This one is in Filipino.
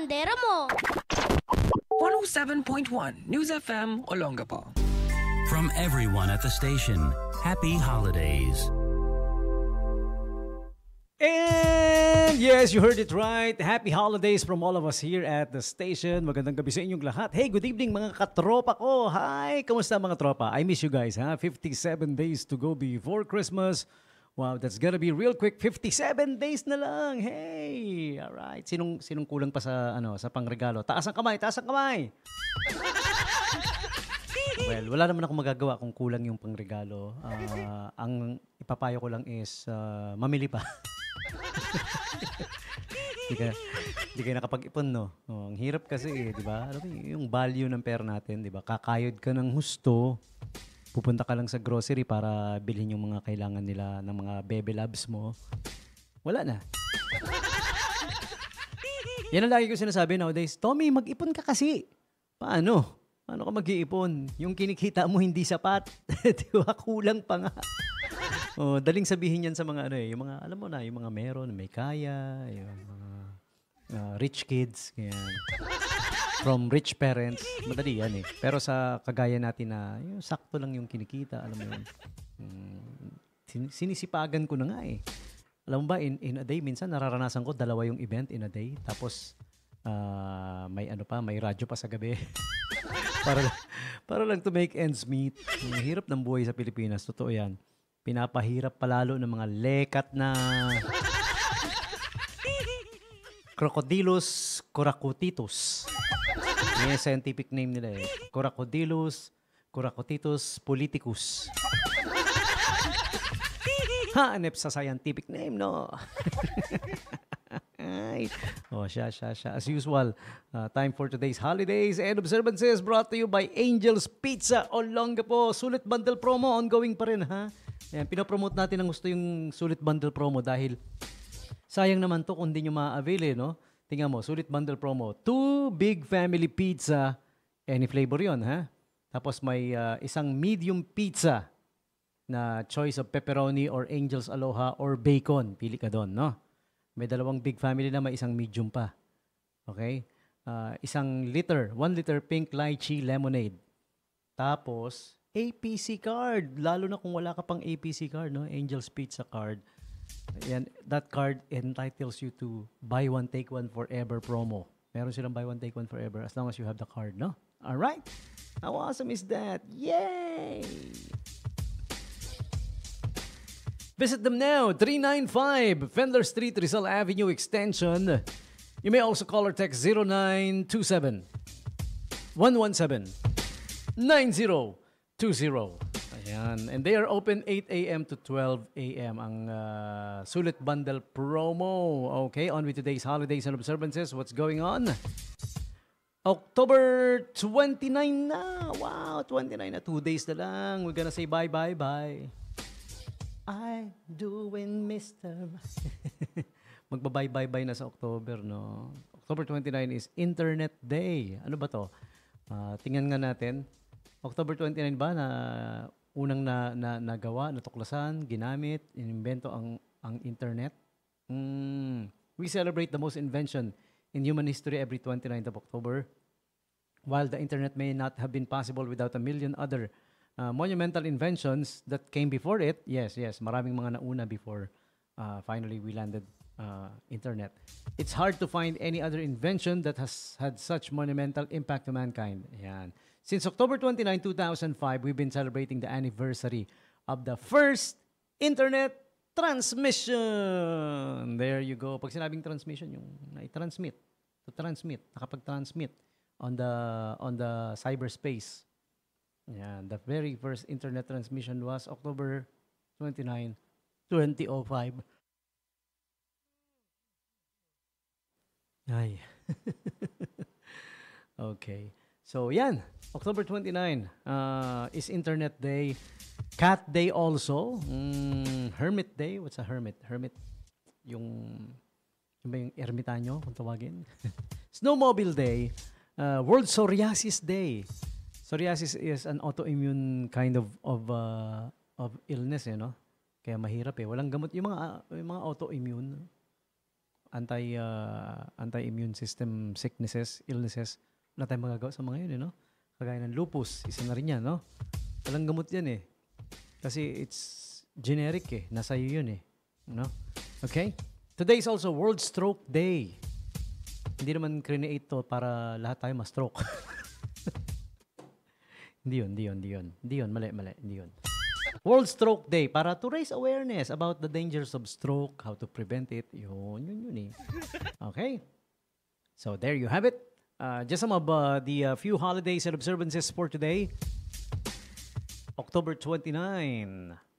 bandera mo. 107.1 News FM Olongapo. From everyone at the station, happy holidays. And yes, you heard it right. Happy holidays from all of us here at the station. Magandang gabi sa inyong lahat. Hey, good evening mga katropa ko. Hi, kamusta mga tropa? I miss you guys, ha? 57 days to go before Christmas. Wow, that's gonna be real quick. 57 days na lang. Hey, all right. Sinong kulang pa sa sa pangregalo? Taas ang kamay, taas ang kamay. Well, wala naman akong magagawa kung kulang yung pangregalo. Ang ipapayo ko lang is mamili pa. Hindi kayo nakapag-ipon, no? Ang hirap kasi, di ba? Alam mo, yung value ng pera natin, di ba? Kakayod ka ng husto, pupunta ka lang sa grocery para bilhin yung mga kailangan nila ng mga baby loves mo. Wala na. Yan ang lagi ko sinasabi nowadays, Tommy, mag-ipon ka kasi. Paano? Paano ka mag-iipon? Yung kinikita mo hindi sapat. Di ba? Kulang pa nga. Daling sabihin yan sa mga yung mga, alam mo na, yung mga meron, may kaya, yung mga rich kids, ganyan. From rich parents, madali yan eh. Pero sa kagaya natin na, yung sakto lang yung kinikita, alam mo yun. Sinisipagan ko na nga eh. Alam mo ba, in a day, minsan nararanasan ko 2 yung event in a day. Tapos, may may radyo pa sa gabi. para lang to make ends meet. Ang hirap ng buhay sa Pilipinas, totoo yan. Pinapahirap palalo ng mga lekat na Crocodylus coracotitus. Yan yung scientific name nila eh. Crocodylus coracotitus politicus. Hanep sa scientific name, no? Siya. As usual, time for today's holidays and observances brought to you by Angel's Pizza Olongapo. Sulit bundle promo, ongoing pa rin, ha? Ayan, pinopromote natin ang gusto yung sulit bundle promo dahil sayang naman to kung hindi nyo ma-avail, no? Tingnan mo, sulit bundle promo. 2 big family pizza, any flavor yon, ha? Tapos may isang medium pizza na choice of pepperoni or Angel's Aloha or bacon. Pili ka doon, no? May 2 big family na may isang medium pa. Okay? 1 liter pink lychee lemonade. Tapos, APC card. Lalo na kung wala ka pang APC card, no? Angel's Pizza card. Yan, that card entitles you to buy one, take one forever promo. Meron silang buy one, take one forever as long as you have the card, no? Alright? How awesome is that? Yay! Visit them now, 395 Fendler Street, Rizal Avenue Extension. You may also call or text 0927 117 9020. Ayan. And they are open 8 a.m. to 12 a.m. ang Sulit Bundle promo. Okay, on with today's holidays and observances. What's going on? October 29 na. Wow, 29 na. 2 days na lang. We're gonna say bye. I doing Mr. Magbabay-bye na sa October, no? October 29 is Internet Day. Ano ba to? Tingnan nga natin. October 29 ba na unang nagawa, natuklasan, ginamit, inimbento ang internet? We celebrate the most invention in human history every 29th of October. While the internet may not have been possible without a million other monumental inventions that came before it, yes, maraming mga nauna before finally we landed internet. It's hard to find any other invention that has had such monumental impact to mankind. Ayan. Since October 29, 2005, we've been celebrating the anniversary of the first internet transmission. There you go. Pag sinabing transmission, yung na-transmit, nakapag-transmit on the cyberspace. Yeah, the very first internet transmission was October 29, 2005. Ay. Okay. So, yan. October 29 is Internet Day. Cat Day also. Hermit Day. What's a hermit? Hermit, yung ermitanyo, kung tawagin. Snowmobile Day. World Psoriasis Day. Psoriasis is an autoimmune kind of illness, no? Kaya mahirap eh. Walang gamot. Yung mga autoimmune, anti-immune system illnesses. Wala tayong magagawa sa mga yun, Kagaya ng lupus, isa na rin yan, Walang gamot yan, Kasi it's generic, Nasa iyo yun, Okay? Today is also World Stroke Day. Hindi naman create to para lahat tayo ma-stroke. Hindi yun. Mali. Hindi yun. World Stroke Day para to raise awareness about the dangers of stroke, how to prevent it. Yun. Okay? So there you have it. Just some of the few holidays and observances for today. October 29.